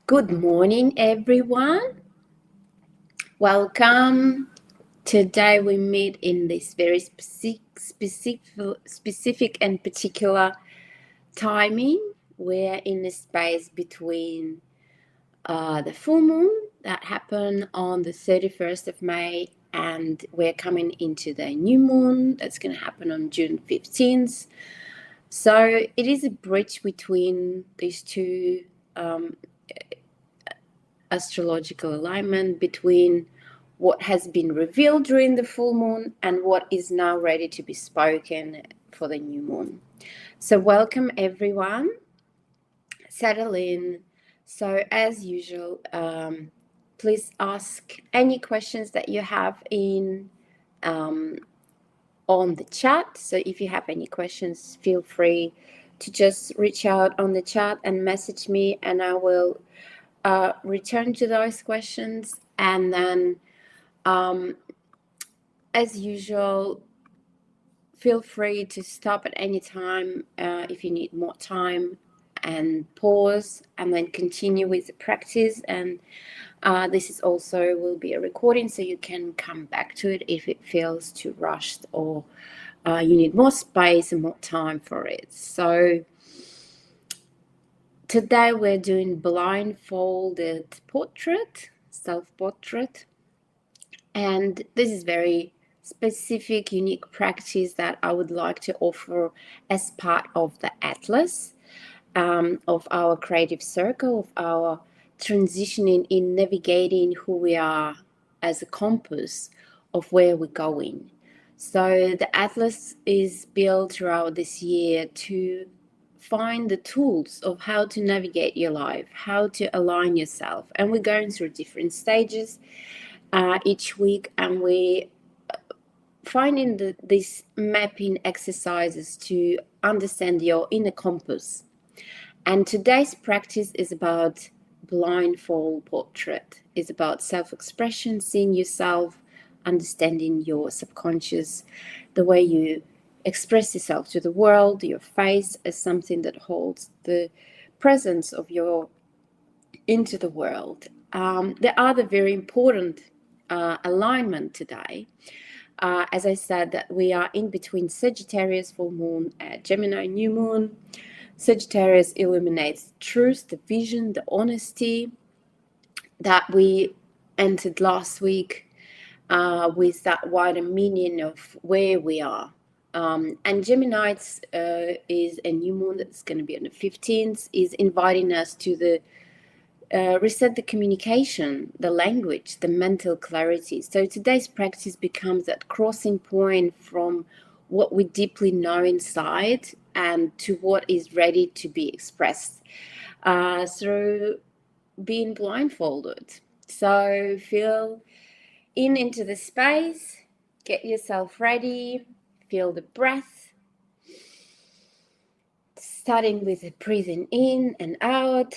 Good morning, everyone. Welcome. Today we meet in this very specific and particular timing. We're in the space between the full moon that happened on the 31st of May, and we're coming into the new moon that's going to happen on June 15th. So it is a bridge between these two astrological alignment, between what has been revealed during the full moon and what is now ready to be spoken for the new moon. So welcome everyone, settle in. So as usual, please ask any questions that you have in on the chat. So if you have any questions, feel free to just reach out on the chat and message me, and I will return to those questions. And then as usual, feel free to stop at any time if you need more time, and pause and then continue with the practice. And this is also will be a recording, so you can come back to it if it feels too rushed, or you need more space and more time for it. So today we're doing blindfolded portrait, self-portrait. And this is very specific, unique practice that I would like to offer as part of the atlas of our creative circle, of our transitioning in navigating who we are as a compass of where we're going. So the atlas is built throughout this year to find the tools of how to navigate your life, how to align yourself. And we're going through different stages each week, and we finding these mapping exercises to understand your inner compass. And today's practice is about blindfold portrait. It's about self-expression, seeing yourself, understanding your subconscious, the way you express yourself to the world, your face as something that holds the presence of your into the world. The other very important alignment today, as I said, that we are in between Sagittarius full moon and Gemini new moon. Sagittarius illuminates truth, the vision, the honesty that we entered last week with that wider meaning of where we are. And Gemini is a new moon that's going to be on the 15th, is inviting us to the reset the communication, the language, the mental clarity. So today's practice becomes that crossing point from what we deeply know inside and to what is ready to be expressed through being blindfolded. So feel into the space, get yourself ready, feel the breath, starting with the breathing in and out.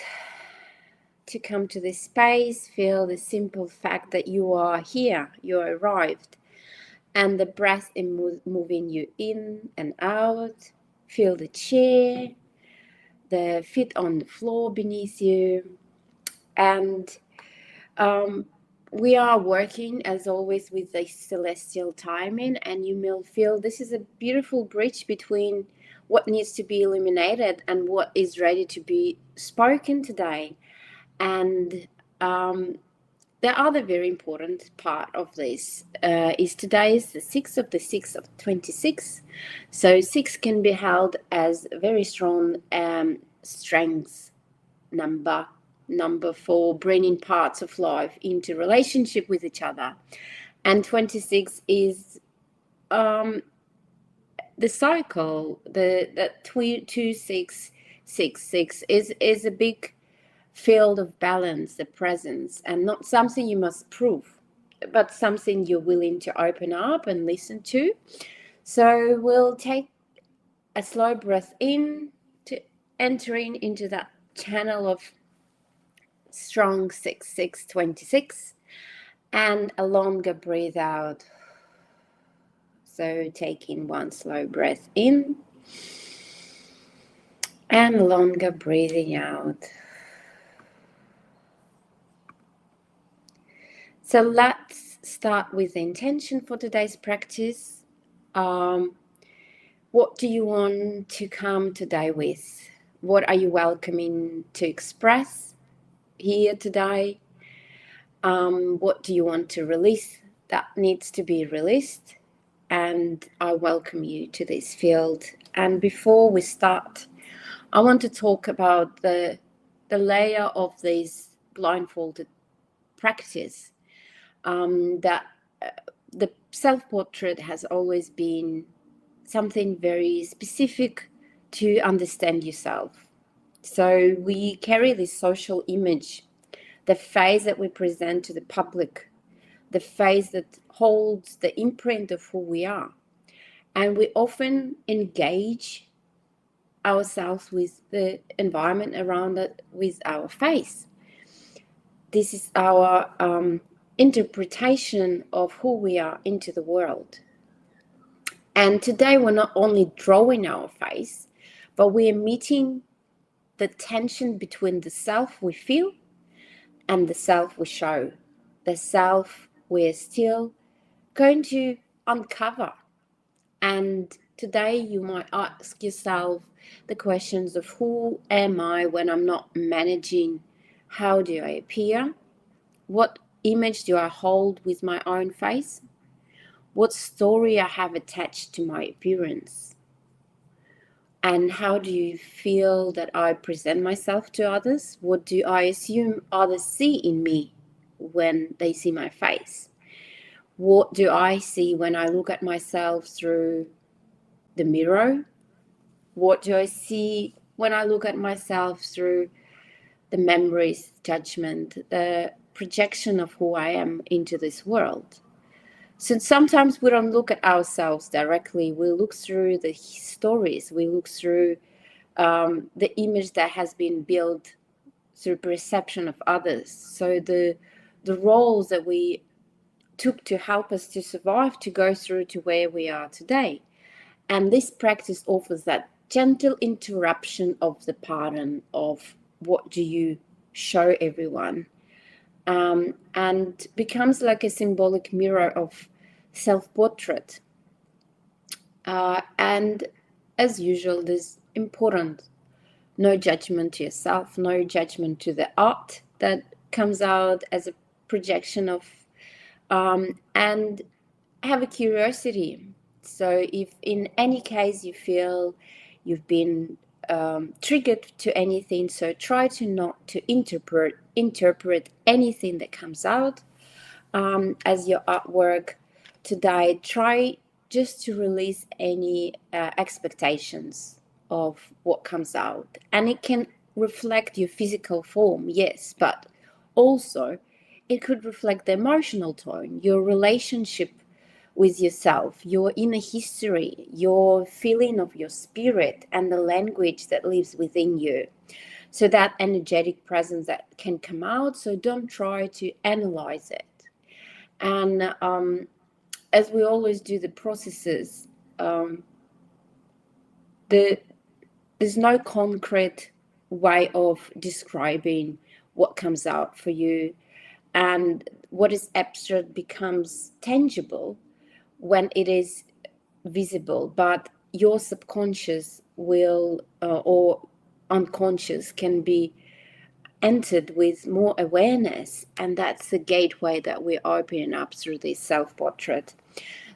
To come to this space, feel the simple fact that you are here, you arrived, and the breath is moving you in and out. Feel the chair, the feet on the floor beneath you. And we are working, as always, with the celestial timing, and you will feel this is a beautiful bridge between what needs to be illuminated and what is ready to be spoken today. And the other very important part of this is today is the 6th of the 6th of 26. So 6 can be held as a very strong strength number for bringing parts of life into relationship with each other. And 26 is the cycle, the 2666 is a big field of balance, the presence, and not something you must prove, but something you're willing to open up and listen to. So we'll take a slow breath in to entering into that channel of strong 6626, and a longer breathe out. So taking one slow breath in and longer breathing out. So let's start with the intention for today's practice. What do you want to come today with? What are you welcoming to express here today? What do you want to release that needs to be released? And I welcome you to this field. And before we start, I want to talk about the layer of this blindfolded practice. That the self-portrait has always been something very specific to understand yourself. So we carry this social image, the face that we present to the public, the face that holds the imprint of who we are. And we often engage ourselves with the environment around it with our face. This is our interpretation of who we are into the world. And today we're not only drawing our face, but we are meeting the tension between the self we feel and the self we show, the self we're still going to uncover. And today you might ask yourself the questions of who am I when I'm not managing? How do I appear? What image do I hold with my own face? What story I have attached to my appearance? And how do you feel that I present myself to others? What do I assume others see in me when they see my face? What do I see when I look at myself through the mirror? What do I see when I look at myself through the memories, judgment, the projection of who I am into this world? So sometimes we don't look at ourselves directly. We look through the stories. We look through the image that has been built through perception of others. So the roles that we took to help us to survive, to go through to where we are today. And this practice offers that gentle interruption of the pattern of what do you show everyone, and becomes like a symbolic mirror of self-portrait. And as usual, there's important no judgment to yourself, no judgment to the art that comes out as a projection of, and have a curiosity. So if in any case you feel you've been triggered to anything, so try to not to interpret anything that comes out as your artwork today. Try just to release any expectations of what comes out, and it can reflect your physical form, yes, but also it could reflect the emotional tone, your relationship with yourself, your inner history, your feeling of your spirit, and the language that lives within you. So that energetic presence that can come out. So don't try to analyze it. And as we always do the processes, there's no concrete way of describing what comes out for you, and what is abstract becomes tangible when it is visible, but your subconscious will or unconscious can be entered with more awareness, and that's the gateway that we're opening up through this self-portrait.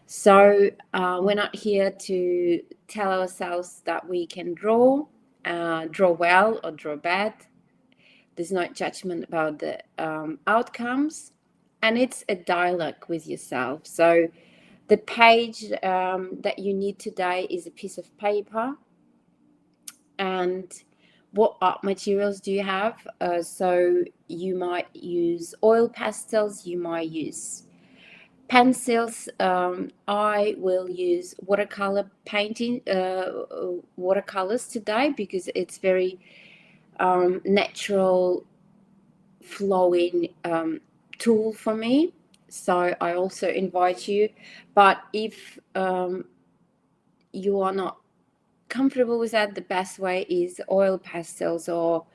So we're not here to tell ourselves that we can draw well or draw bad. There's no judgment about the outcomes, and it's a dialogue with yourself. So the page that you need today is a piece of paper. And what art materials do you have? So you might use oil pastels, you might use pencils. I will use watercolor painting, watercolors today, because it's very natural flowing tool for me. So I also invite you, but if you are not comfortable with that, the best way is oil pastels, or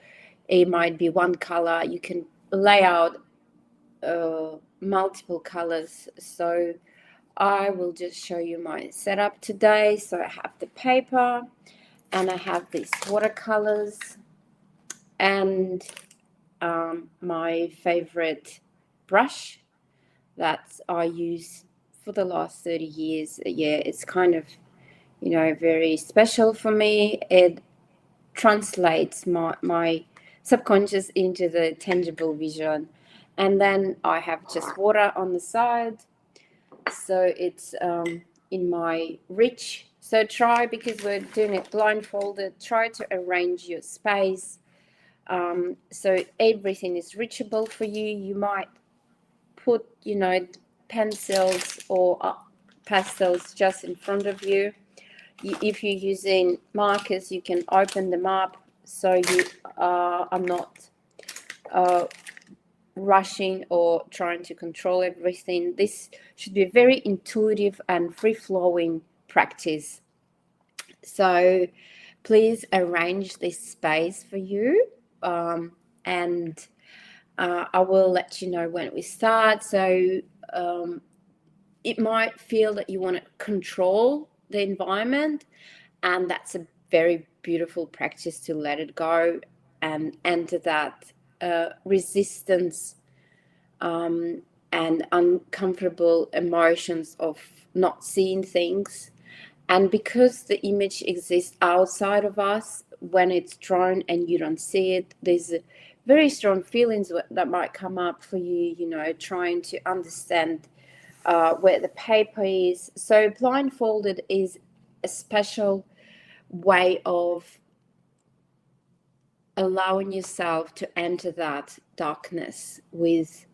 it might be one color. You can lay out multiple colors. So I will just show you my setup today. So I have the paper and I have these watercolors and my favorite brush that I use for the last 30 years. Yeah, it's kind of, very special for me. It translates my subconscious into the tangible vision. And then I have just water on the side. So it's in my reach. So try, because we're doing it blindfolded, try to arrange your space so everything is reachable for you. You might put, pencils or pastels just in front of you. If you're using markers, you can open them up so you are not rushing or trying to control everything. This should be a very intuitive and free-flowing practice. So please arrange this space for you, and I will let you know when we start. So it might feel that you want to control the environment, and that's a very beautiful practice to let it go and enter that resistance and uncomfortable emotions of not seeing things. And because the image exists outside of us, when it's drawn and you don't see it, there's very strong feelings that might come up for you, trying to understand where the paper is. So blindfolded is a special way of allowing yourself to enter that darkness with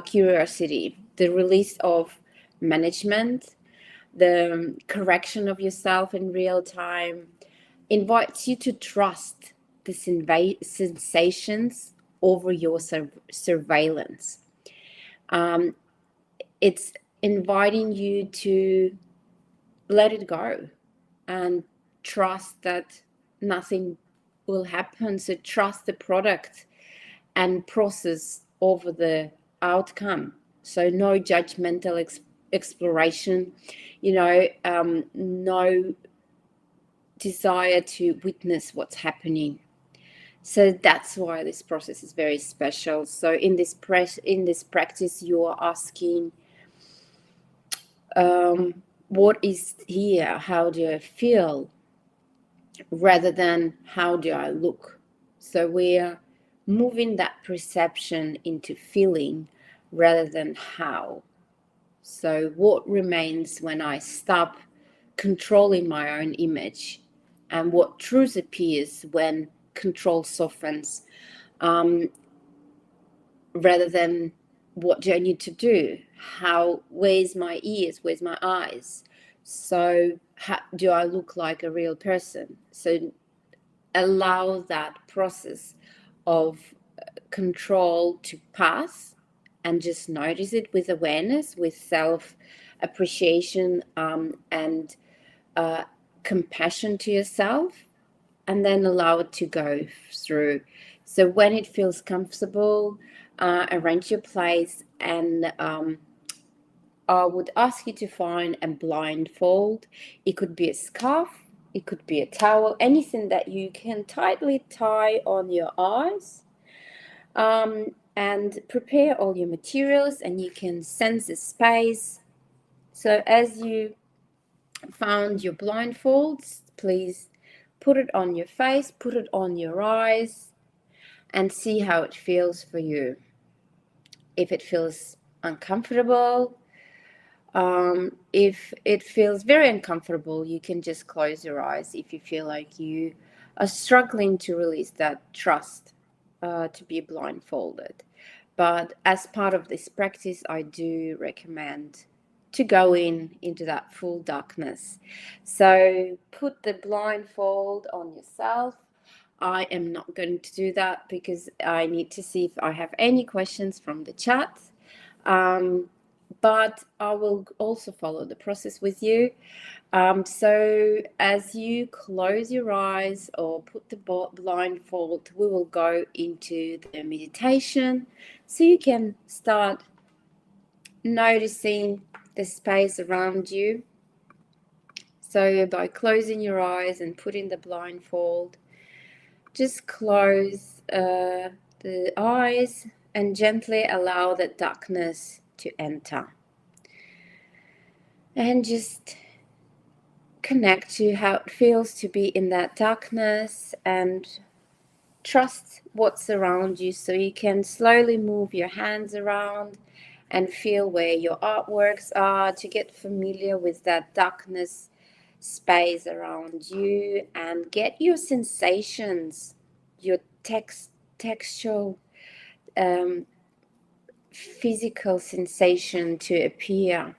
curiosity, the release of management, the correction of yourself in real time, invites you to trust the sensations over your surveillance. It's inviting you to let it go and trust that nothing will happen. So trust the product and process over the outcome. So no judgmental exploration, no desire to witness what's happening. So that's why this process is very special. So in this practice, you are asking, what is here? How do I feel? Rather than how do I look? So we're moving that perception into feeling rather than how. So what remains when I stop controlling my own image, and what truth appears when control softens, rather than what do I need to do? Where's my ears? Where's my eyes? So how do I look like a real person? So allow that process of control to pass and just notice it with awareness, with self-appreciation, and compassion to yourself, and then allow it to go through. So when it feels comfortable, arrange your place, and I would ask you to find a blindfold. It could be a scarf, it could be a towel, anything that you can tightly tie on your eyes, and prepare all your materials, and you can sense the space. So as you found your blindfolds, please put it on your face, put it on your eyes, and see how it feels for you. If it feels uncomfortable, if it feels very uncomfortable, you can just close your eyes if you feel like you are struggling to release that trust to be blindfolded. But as part of this practice, I do recommend to go into that full darkness. So put the blindfold on yourself. I am not going to do that because I need to see if I have any questions from the chat. But I will also follow the process with you. So as you close your eyes or put the blindfold, we will go into the meditation. So you can start noticing the space around you. So by closing your eyes and putting the blindfold, just close the eyes and gently allow the darkness to enter. And just connect to how it feels to be in that darkness and trust what's around you. So you can slowly move your hands around and feel where your artworks are, to get familiar with that darkness space around you, and get your sensations, your textual, physical sensation to appear,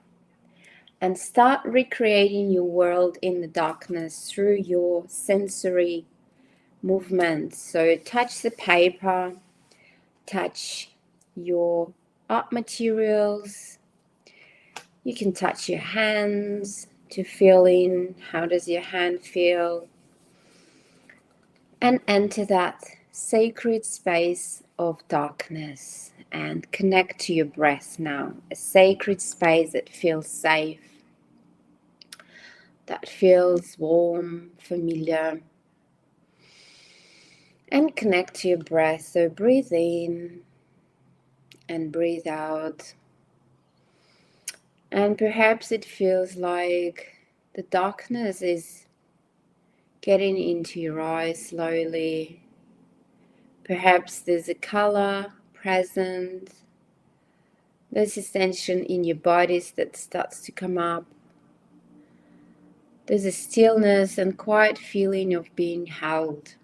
and start recreating your world in the darkness through your sensory movements. So touch the paper, touch your art materials. You can touch your hands to feel in how does your hand feel, and enter that sacred space of darkness and connect to your breath now. A sacred space that feels safe, that feels warm, familiar, and connect to your breath. So breathe in and breathe out. And perhaps it feels like the darkness is getting into your eyes slowly. Perhaps there's a color present. There's a tension in your bodies that starts to come up. There's a stillness and quiet feeling of being held.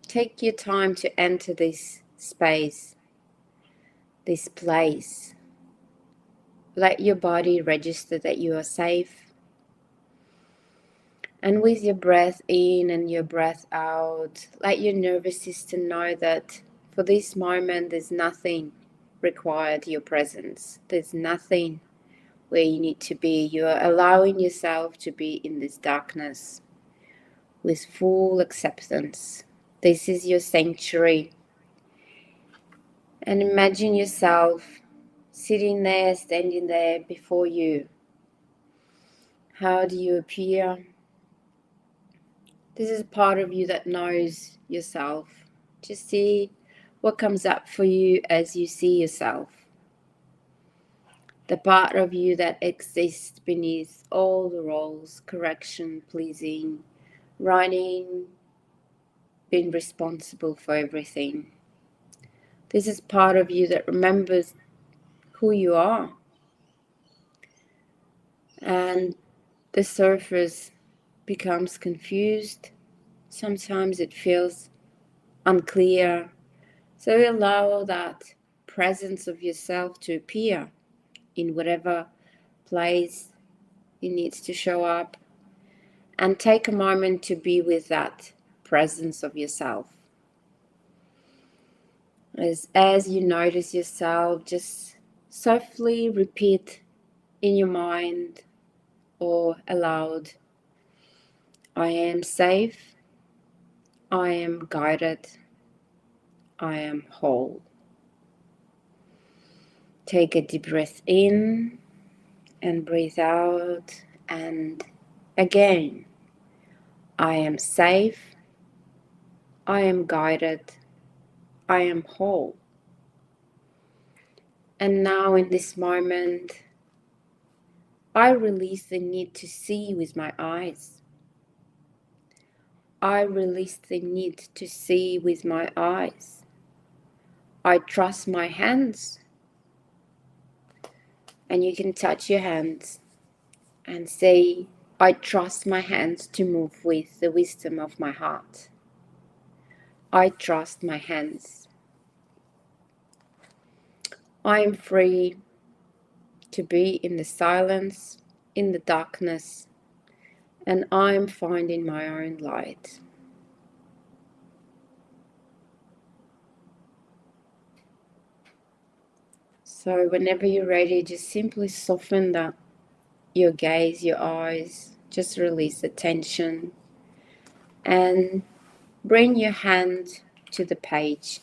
Take your time to enter this space, this place. Let your body register that you are safe. And with your breath in and your breath out, let your nervous system know that for this moment there's nothing required your presence. There's nothing where you need to be. You are allowing yourself to be in this darkness with full acceptance. This is your sanctuary. And imagine yourself sitting there, standing there before you. How do you appear? This is part of you that knows yourself. Just see what comes up for you as you see yourself. The part of you that exists beneath all the roles: correction, pleasing, running, being responsible for everything. This is part of you that remembers who you are. And the surface becomes confused. Sometimes it feels unclear. So allow that presence of yourself to appear in whatever place it needs to show up, and take a moment to be with that presence of yourself. As you notice yourself, just softly repeat in your mind or aloud, I am safe, I am guided, I am whole. Take a deep breath in and breathe out, and again, I am safe, I am guided, I am whole. And now in this moment, I release the need to see with my eyes. I release the need to see with my eyes. I trust my hands. And you can touch your hands and say, I trust my hands to move with the wisdom of my heart. I trust my hands. I am free to be in the silence, in the darkness, and I am finding my own light. So whenever you're ready, just simply soften your gaze, your eyes, Just release the tension and bring your hand to the page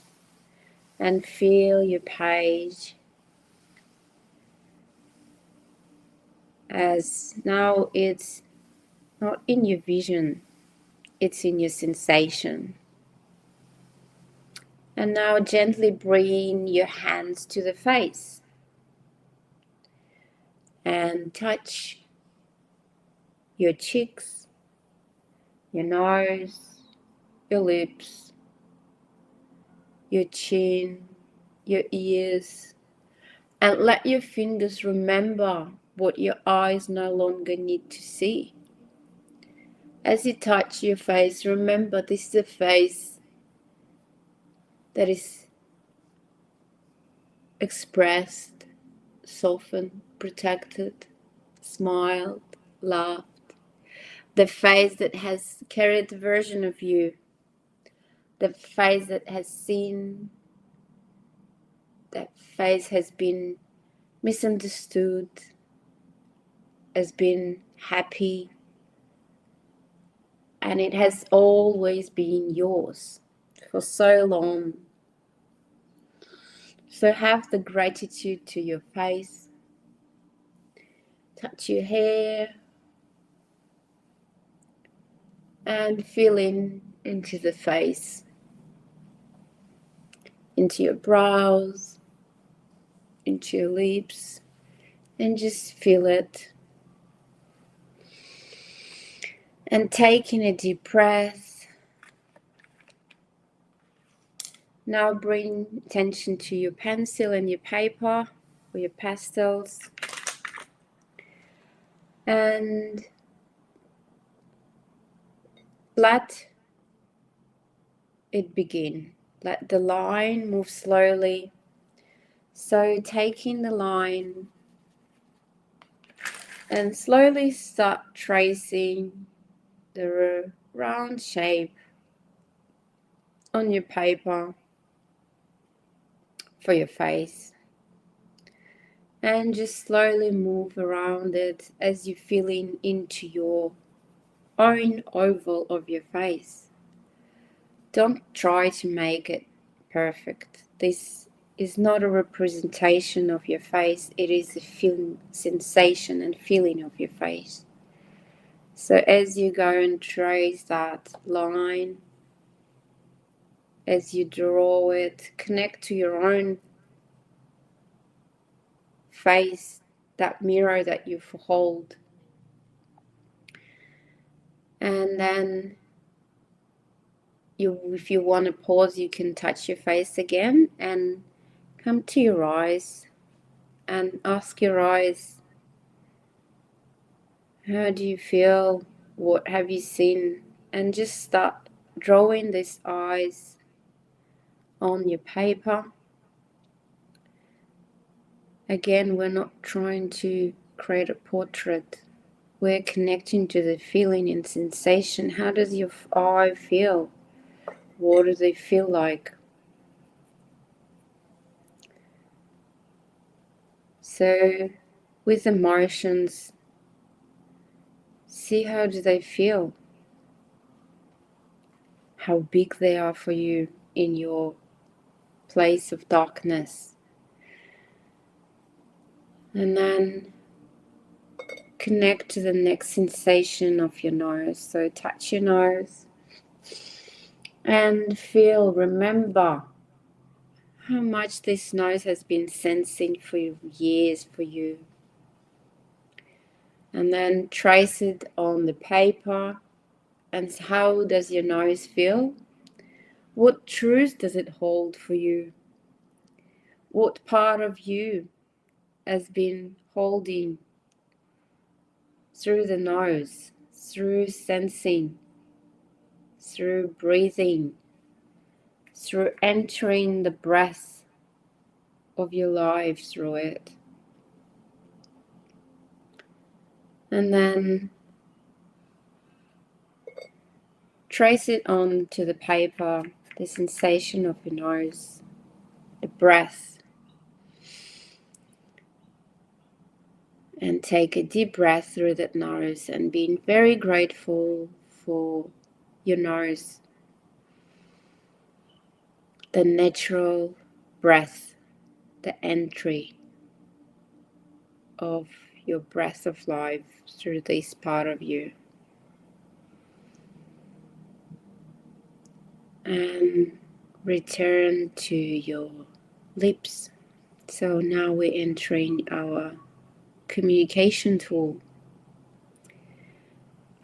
and feel your page as now it's not in your vision, it's in your sensation. And now gently bring your hands to the face and touch your cheeks, your nose, your lips, your chin, your ears, and let your fingers remember what your eyes no longer need to see. As you touch your face, remember this is a face that is expressed, softened, protected, smiled, laughed. The face that has carried the version of you. The face that has seen. That face has been misunderstood, has been happy, and it has always been yours for so long. So have the gratitude to your face. Touch your hair and feel into the face, into your brows, into your lips, and just feel it. And taking a deep breath. Now bring attention to your pencil and your paper or your pastels. And let it begin. Let the line move slowly. So taking the line and slowly start tracing the round shape on your paper for your face. And just slowly move around it as you're feeling into your own oval of your face. Don't try to make it perfect. This is not a representation of your face. It is a feeling, sensation and feeling of your face. So as you go and trace that line, as you draw it, connect to your own face, that mirror that you hold. And then if you want to pause, you can touch your face again and come to your eyes and ask your eyes, how do you feel? What have you seen? And just start drawing these eyes on your paper. Again, we're not trying to create a portrait. We're connecting to the feeling and sensation. How does your eye feel? What do they feel like? So with emotions, see how do they feel? How big they are for you in your place of darkness. And then connect to the next sensation of your nose. So touch your nose and feel, remember how much this nose has been sensing for years for you. And then trace it on the paper. And how does your nose feel? What truth does it hold for you? What part of you has been holding through the nose, through sensing, through breathing, through entering the breath of your life through it? And then trace it onto the paper, the sensation of your nose, the breath. And take a deep breath through that nose and being very grateful for your nose, the natural breath, the entry of your breath of life through this part of you. And return to your lips. So now we're entering our communication tool,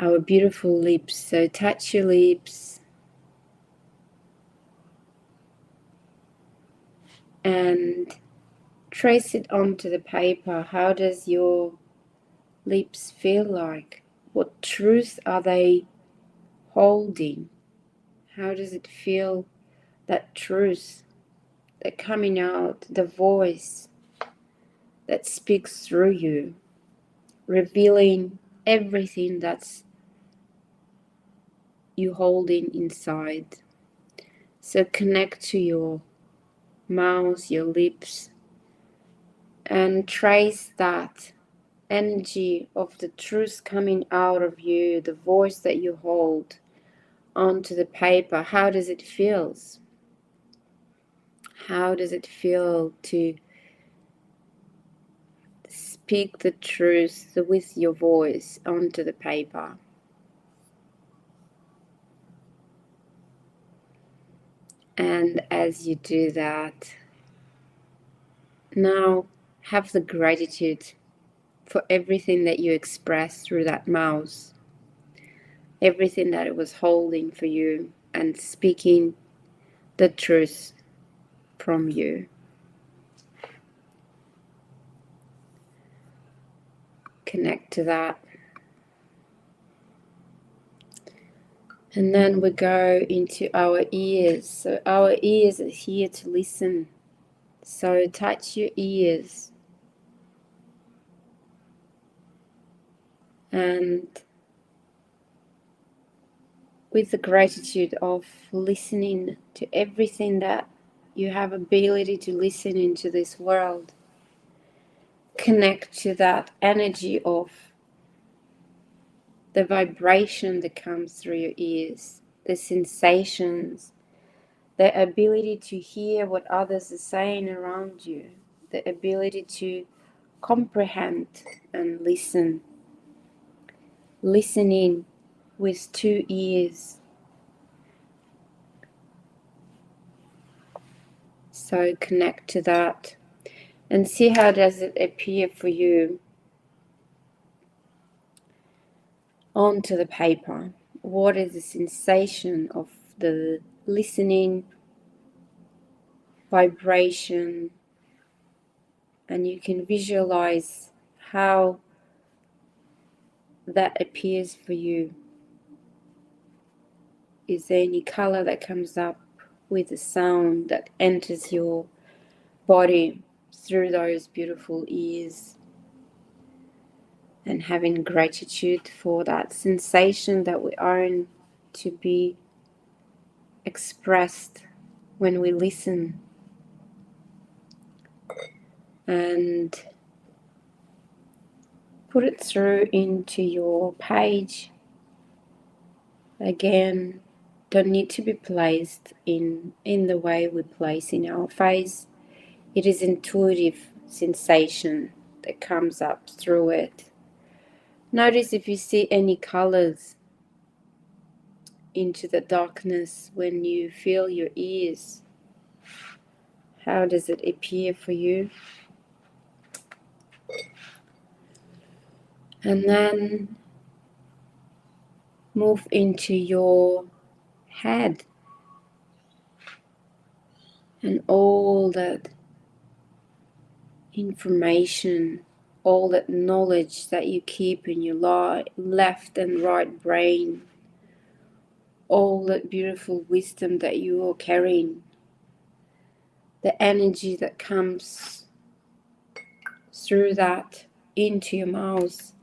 our beautiful lips. So touch your lips and trace it onto the paper. How does your lips feel like? What truth are they holding? How does it feel, that truth, that coming out, the voice that speaks through you, revealing everything that's you holding inside. So connect to your mouth, your lips, and trace that energy of the truth coming out of you, the voice that you hold, onto the paper. How does it feel? How does it feel to speak the truth with your voice onto the paper? And as you do that, now have the gratitude for everything that you expressed through that mouse, everything that it was holding for you and speaking the truth from you. Connect to that. And then we go into our ears. So our ears are here to listen. So touch your ears and with the gratitude of listening to everything that you have ability to listen into this world, connect to that energy of the vibration that comes through your ears, the sensations, the ability to hear what others are saying around you, the ability to comprehend and listen, listening with two ears. So connect to that and see how does it appear for you onto the paper. What is the sensation of the listening vibration? And you can visualize how that appears for you. Is there any color that comes up with the sound that enters your body through those beautiful ears? And having gratitude for that sensation that we own to be expressed when we listen. And put it through into your page. Again, don't need to be placed in the way we place in our face. It is intuitive sensation that comes up through it. Notice if you see any colors into the darkness when you feel your ears. How does it appear for you? And then move into your head and all that information, all that knowledge that you keep in your left and right brain, all that beautiful wisdom that you are carrying, the energy that comes through that into your mouth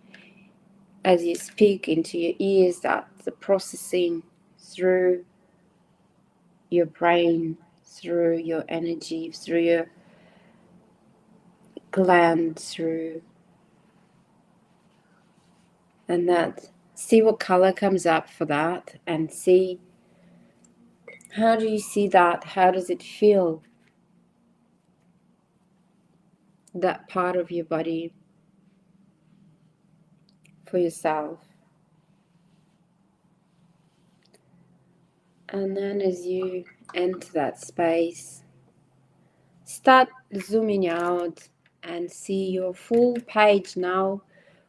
as you speak into your ears, that the processing through your brain, through your energy, through your gland, through And that, see what color comes up for that, and see how do you see that, how does it feel, that part of your body for yourself. And then as you enter that space, start zooming out and see your full page now,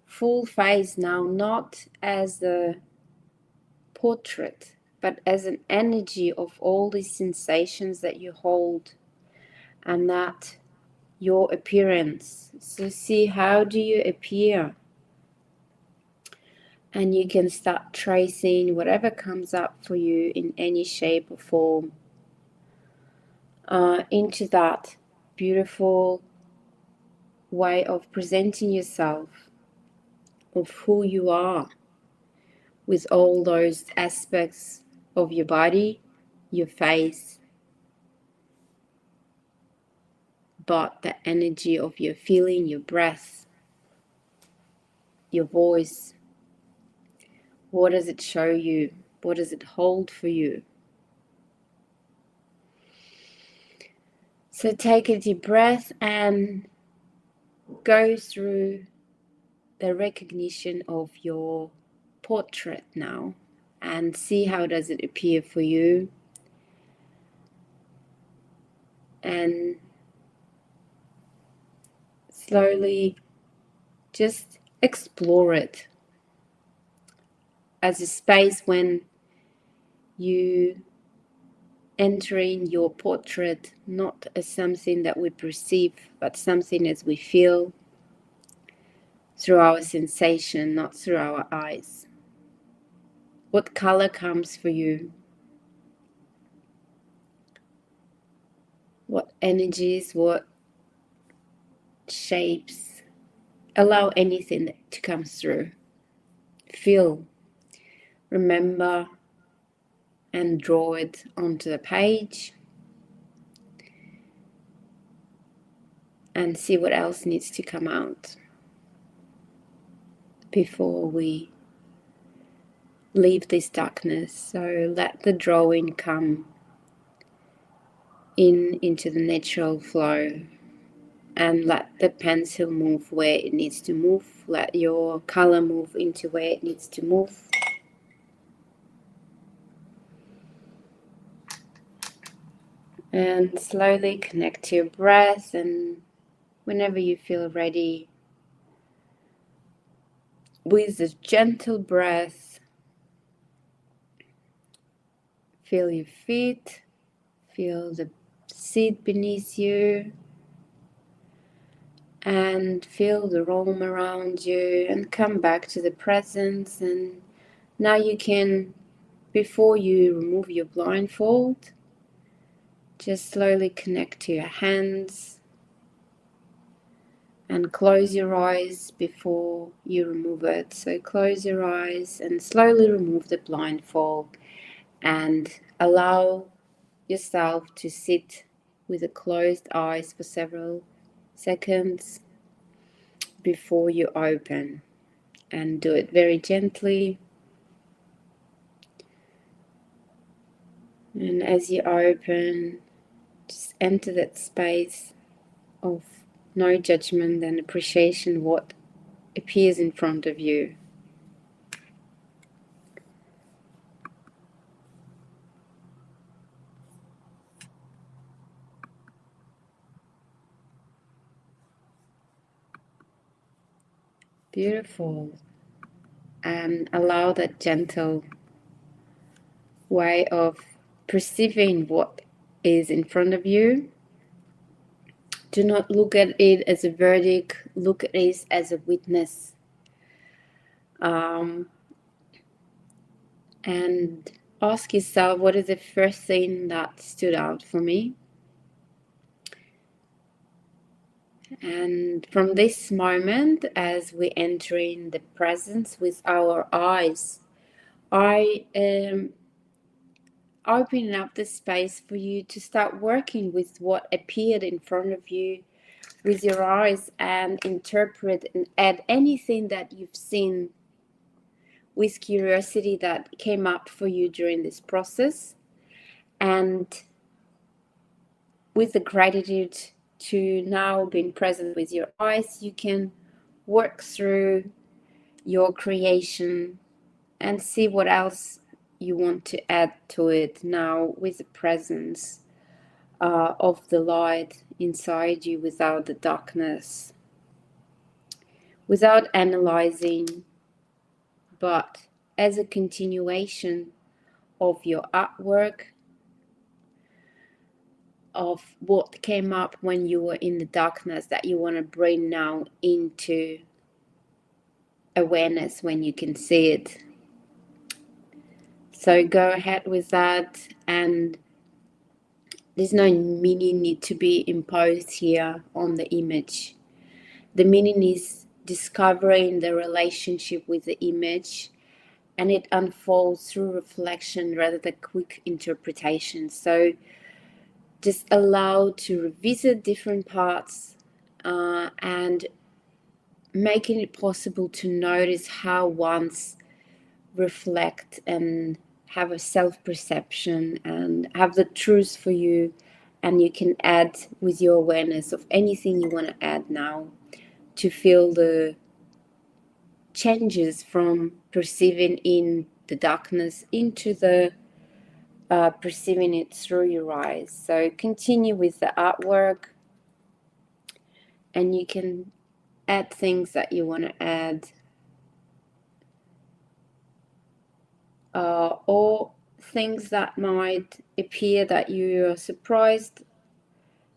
full face now, not as a portrait, but as an energy of all these sensations that you hold, and that your appearance. So see, how do you appear? And you can start tracing whatever comes up for you in any shape or form into that beautiful way of presenting yourself, of who you are, with all those aspects of your body, your face, but the energy of your feeling, your breath, your voice. What does it show you? What does it hold for you? So take a deep breath and go through the recognition of your portrait now, and see how does it appear for you, and slowly just explore it as a space when you entering your portrait, not as something that we perceive, but something as we feel through our sensation, not through our eyes. What color comes for you? What energies, what shapes? Allow anything to come through. Feel, remember, and draw it onto the page, and see what else needs to come out before we leave this darkness. So let the drawing come into the natural flow, and let the pencil move where it needs to move. Let your color move into where it needs to move. And slowly connect to your breath, and whenever you feel ready, with a gentle breath, feel your feet, feel the seat beneath you, and feel the room around you, and come back to the presence. And now you can, before you remove your blindfold, just slowly connect to your hands and close your eyes before you remove it. So close your eyes and slowly remove the blindfold, and allow yourself to sit with the closed eyes for several seconds before you open, and do it very gently. And as you open, just enter that space of no judgment and appreciation what appears in front of you. Beautiful. And allow that gentle way of perceiving what is in front of you. Do not look at it as a verdict, look at it as a witness. And ask yourself, what is the first thing that stood out for me? And from this moment, as we enter in the presence with our eyes, I am opening up the space for you to start working with what appeared in front of you with your eyes, and interpret and add anything that you've seen with curiosity that came up for you during this process, and with the gratitude to now being present with your eyes, you can work through your creation and see what else you want to add to it now with the presence of the light inside you, without the darkness, without analyzing, but as a continuation of your artwork, of what came up when you were in the darkness, that you want to bring now into awareness when you can see it. So go ahead with that, and there's no meaning need to be imposed here on the image. The meaning is discovering the relationship with the image, and it unfolds through reflection rather than quick interpretation. So just allow to revisit different parts and making it possible to notice how one's reflect and have a self-perception and have the truth for you, and you can add with your awareness of anything you want to add now to feel the changes from perceiving in the darkness into the perceiving it through your eyes. So continue with the artwork, and you can add things that you want to add, or things that might appear that you are surprised,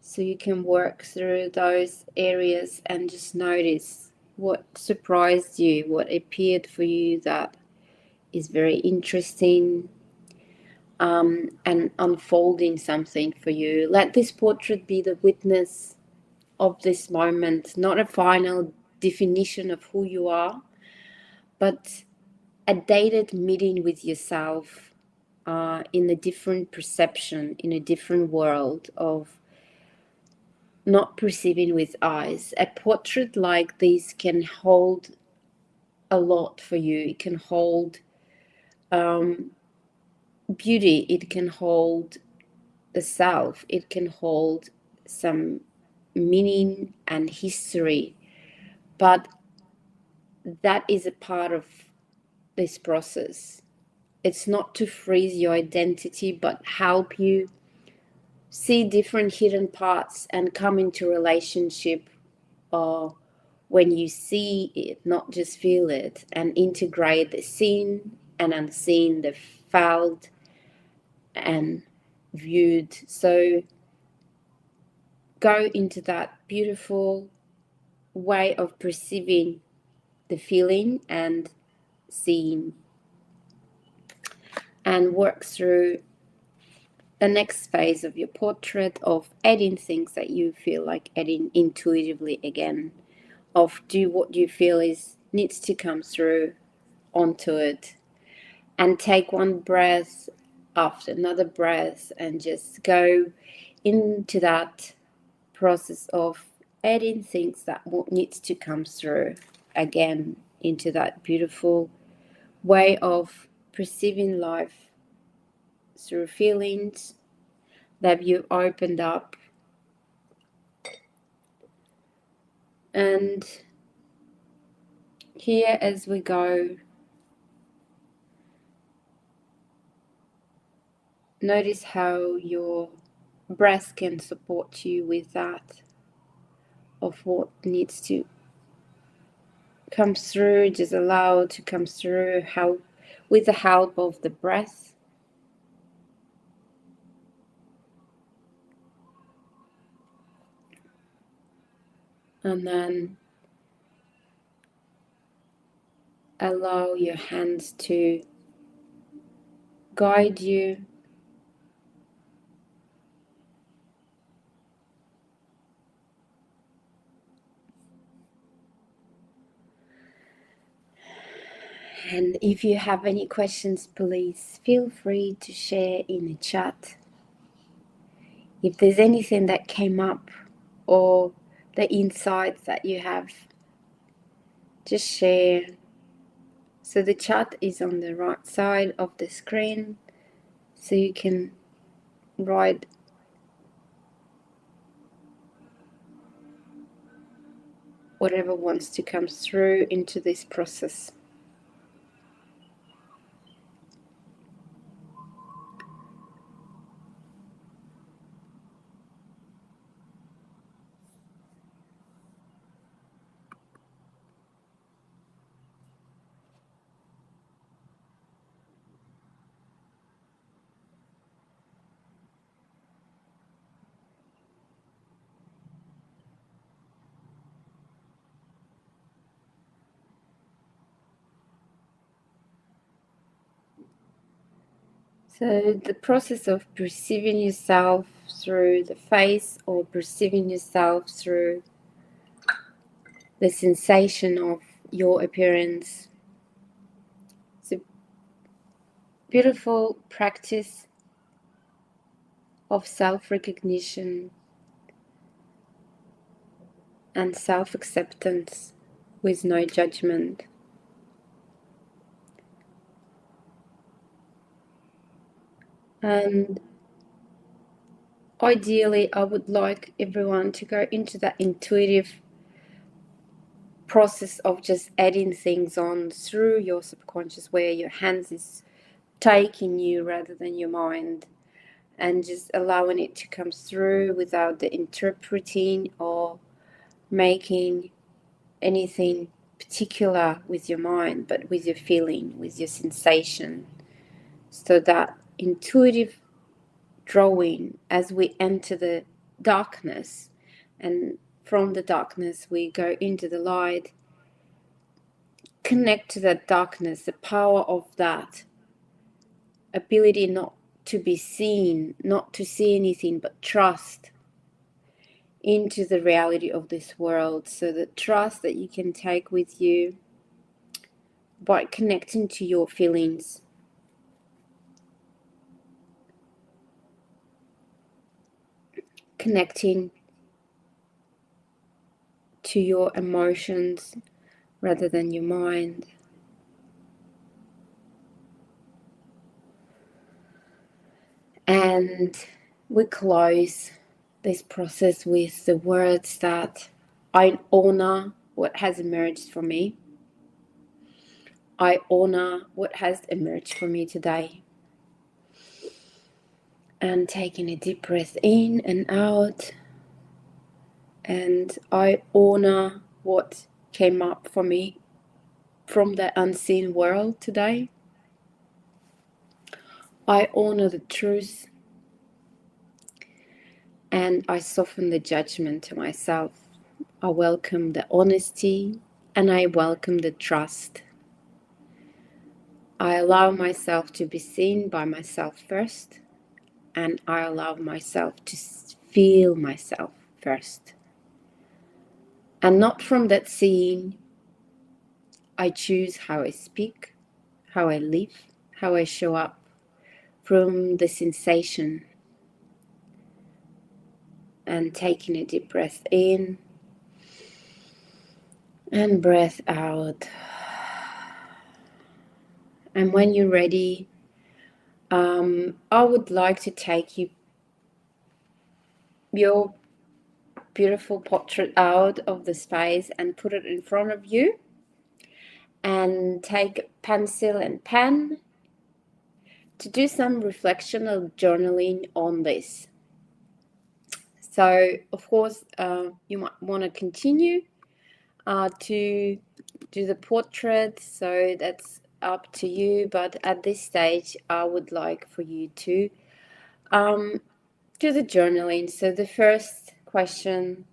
so you can work through those areas and just notice what surprised you, what appeared for you that is very interesting, and unfolding something for you. Let this portrait be the witness of this moment, not a final definition of who you are, but a dated meeting with yourself in a different perception, in a different world of not perceiving with eyes. A portrait like this can hold a lot for you. It can hold beauty, it can hold the self, it can hold some meaning and history, but that is a part of this process. It's not to freeze your identity, but help you see different hidden parts and come into relationship when you see it, not just feel it, and integrate the seen and unseen, the felt and viewed. So go into that beautiful way of perceiving the feeling and seeing, and work through the next phase of your portrait of adding things that you feel like adding intuitively again, of do what you feel is needs to come through onto it, and take one breath after another breath and just go into that process of adding things that needs to come through again into that beautiful way of perceiving life through feelings that you opened up. And here as we go, notice how your breath can support you with that, of what needs to come through. Just allow to come through with the help of the breath. And then allow your hands to guide you. And if you have any questions, please feel free to share in the chat. If there's anything that came up or the insights that you have, just share So the chat is on the right side of the screen, so you can write whatever wants to come through into this process. So the process of perceiving yourself through the face, or perceiving yourself through the sensation of your appearance, it's a beautiful practice of self-recognition and self-acceptance with no judgment. And ideally, I would like everyone to go into that intuitive process of just adding things on through your subconscious, where your hands is taking you rather than your mind, and just allowing it to come through without the interpreting or making anything particular with your mind, but with your feeling, with your sensation. So that intuitive drawing as we enter the darkness, and from the darkness we go into the light, connect to that darkness, the power of that ability not to be seen, not to see anything, but trust into the reality of this world. So the trust that you can take with you by connecting to your feelings, connecting to your emotions rather than your mind. And we close this process with the words that I honor what has emerged for me. I honor what has emerged for me today. And taking a deep breath in and out. And I honor what came up for me from the unseen world today. I honor the truth, and I soften the judgment to myself. I welcome the honesty, and I welcome the trust. I allow myself to be seen by myself first, and I allow myself to feel myself first. And not from that seeing, I choose how I speak, how I live, how I show up, from the sensation. And taking a deep breath in and breath out. And when you're ready, I would like to take your beautiful portrait out of the space and put it in front of you, and take pencil and pen to do some reflection or journaling on this. So of course you might want to continue to do the portrait, so that's up to you, but at this stage I would like for you to do the journaling. So the first question,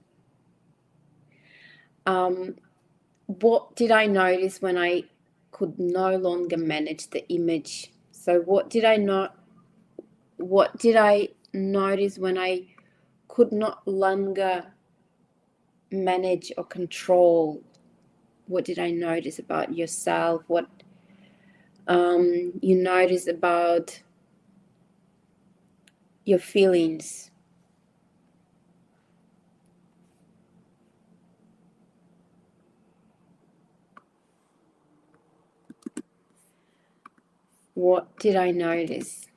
what did I notice when I could no longer manage the image? So what did I notice when I could not longer manage or control? What did I notice about yourself? What you notice about your feelings? What did I notice?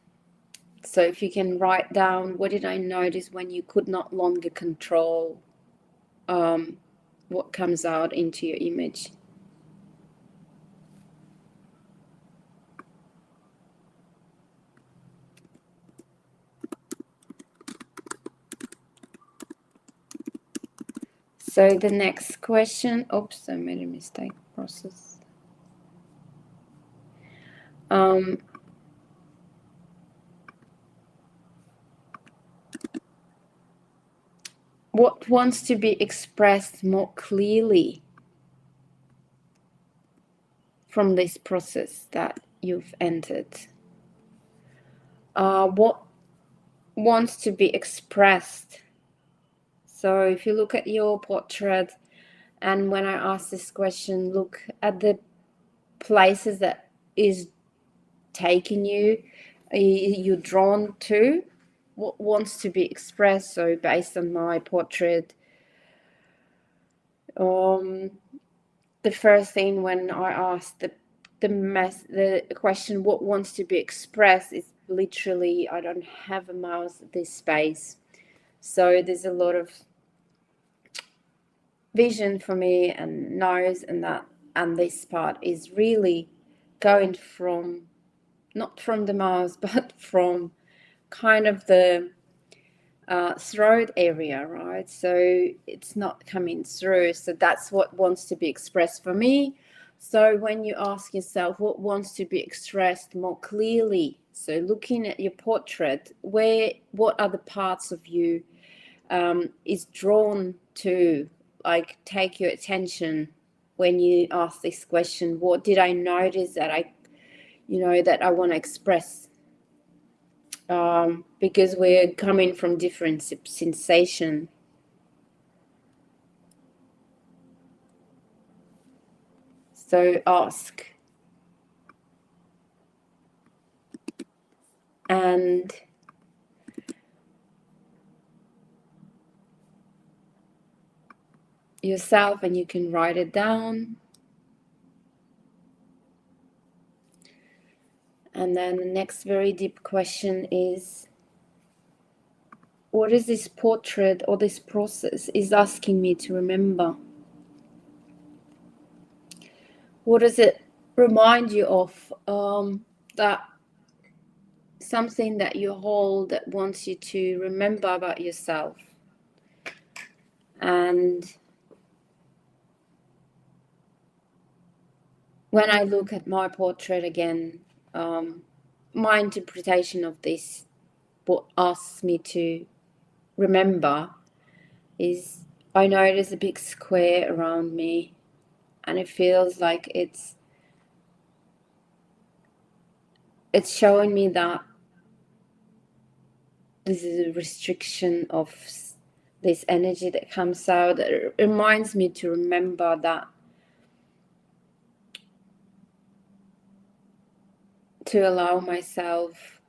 So if you can write down, what did I notice when you could not longer control what comes out into your image? So the next question, oops, I made a mistake, process. What wants to be expressed more clearly from this process that you've entered? What wants to be expressed? So if you look at your portrait, and when I ask this question, look at the places that is taking you're drawn to, what wants to be expressed. So based on my portrait, the first thing when I asked the question, what wants to be expressed, is literally, I don't have a mouse at this space. So there's a lot of vision for me and nose, and this part is really going from, not from the mouth, but from kind of the throat area, right? So it's not coming through. So that's what wants to be expressed for me. So when you ask yourself what wants to be expressed more clearly, so looking at your portrait, what other parts of you is drawn to, like, take your attention when you ask this question, what did I notice that that I want to express? Because we're coming from different sensation. So ask. And yourself, and you can write it down. And then the next very deep question is, what is this portrait or this process is asking me to remember? What does it remind you of? That something that you hold that wants you to remember about yourself. And when I look at my portrait again, my interpretation of this, what asks me to remember, is I know there's a big square around me, and it feels like it's showing me that this is a restriction of this energy that comes out. It reminds me to remember that, to allow myself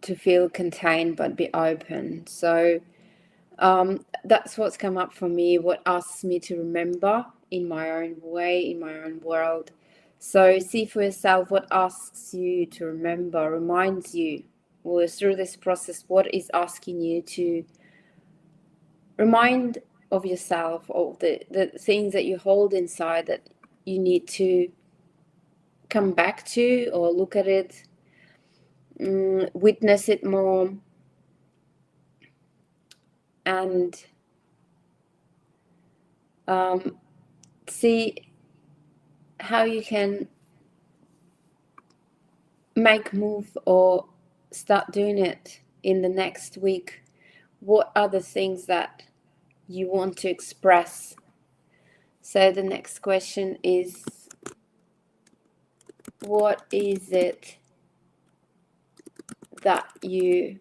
to feel contained but be open. So that's what's come up for me, what asks me to remember in my own way, in my own world. So see for yourself what asks you to remember, reminds you, or through this process, what is asking you to remind of yourself, of the things that you hold inside that you need to come back to, or look at it, witness it more, and see how you can make move or start doing it in the next week. What are the things that you want to express? So the next question is, what is it that you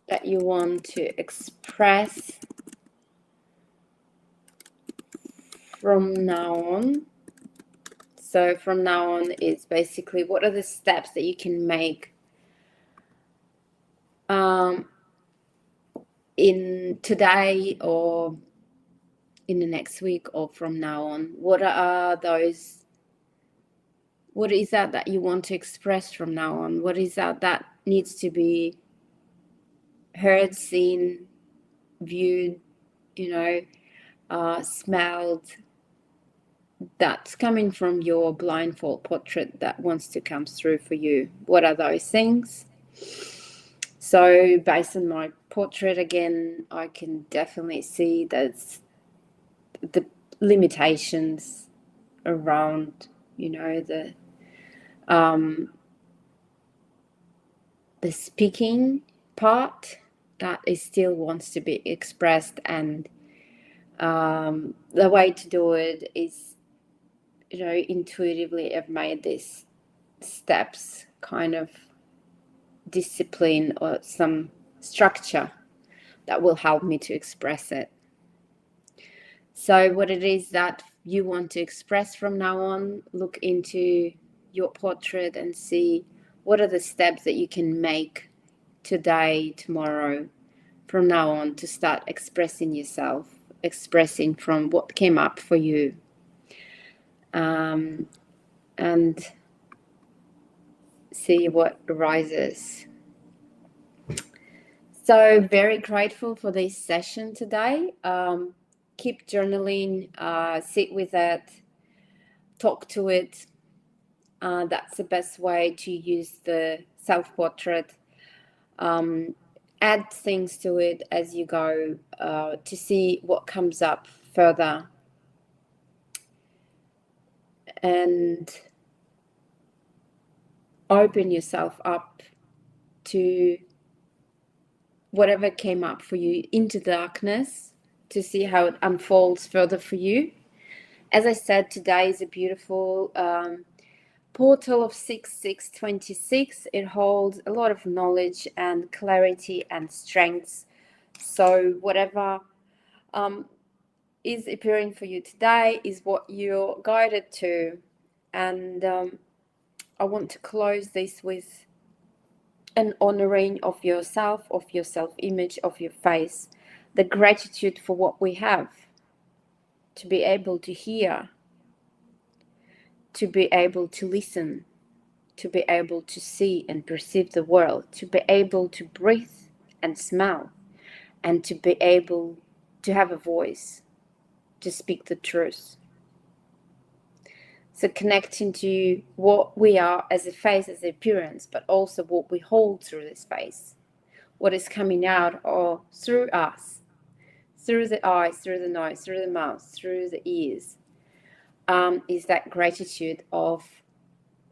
want to express from now on? So from now on is basically, what are the steps that you can make in today or in the next week or from now on? What is that you want to express from now on? What is that needs to be heard, seen, viewed, smelled, that's coming from your blindfold portrait that wants to come through for you? What are those things? So based on my portrait, again, I can definitely see that the limitations around, the speaking part that is still wants to be expressed, and the way to do it is, intuitively I've made these steps, kind of discipline or some structure that will help me to express it. So what it is that you want to express from now on, look into your portrait and see what are the steps that you can make today, tomorrow, from now on, to start expressing yourself, expressing from what came up for you. And see what arises. So very grateful for this session today. Keep journaling, sit with it, talk to it. That's the best way to use the self-portrait. Add things to it as you go, to see what comes up further. And open yourself up to whatever came up for you into darkness, to see how it unfolds further for you. As I said, today is a beautiful portal of 6626. It holds a lot of knowledge and clarity and strengths. So whatever is appearing for you today is what you're guided to. And I want to close this with an honoring of yourself, of your self-image, of your face, the gratitude for what we have, to be able to hear, to be able to listen, to be able to see and perceive the world, to be able to breathe and smell, and to be able to have a voice, to speak the truth. So connecting to what we are as a face, as an appearance, but also what we hold through this face, what is coming out or through us, through the eyes, through the nose, through the mouth, through the ears, is that gratitude of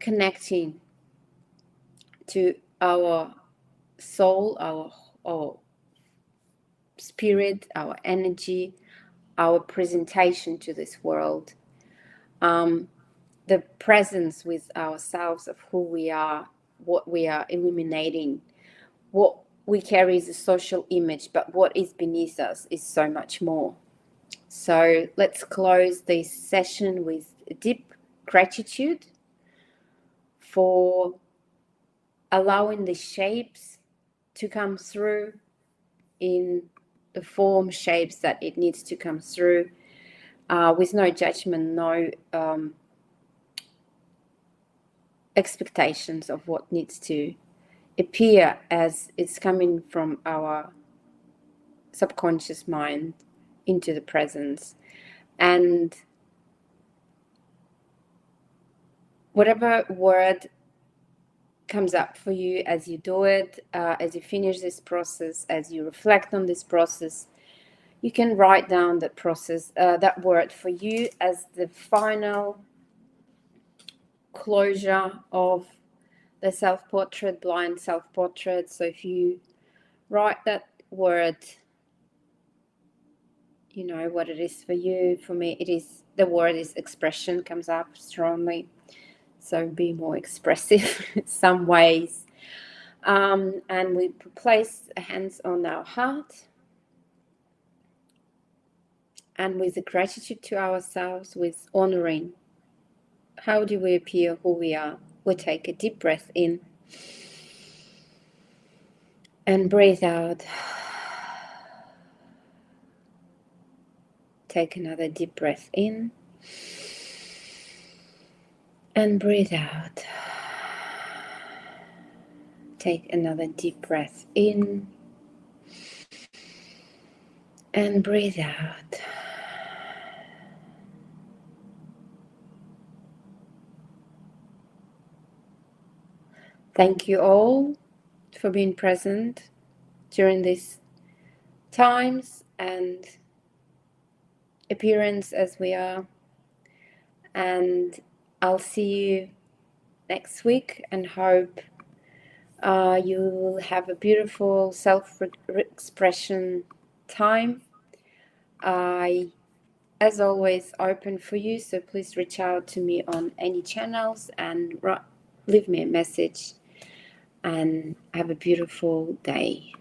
connecting to our soul, our spirit, our energy, our presentation to this world, the presence with ourselves of who we are, what we are illuminating, what we carry is a social image, but what is beneath us is so much more. So let's close this session with deep gratitude for allowing the shapes to come through in the form shapes that it needs to come through, with no judgment, no expectations of what needs to appear as it's coming from our subconscious mind into the presence. And whatever word comes up for you as you do it, as you finish this process, as you reflect on this process, you can write down that process, that word for you as the final closure of the self-portrait, blind self-portrait. So if you write that word, you know what it is for you. For me, it is, the word is expression, comes up strongly. So be more expressive in some ways. And we place hands on our heart. And with the gratitude to ourselves, with honoring, how do we appear, who we are? We take a deep breath in and breathe out. Take another deep breath in and breathe out. Take another deep breath in and breathe out. Thank you all for being present during these times and appearance as we are. And I'll see you next week and hope you will have a beautiful self-expression time. I, as always, open for you, so please reach out to me on any channels and leave me a message, and have a beautiful day.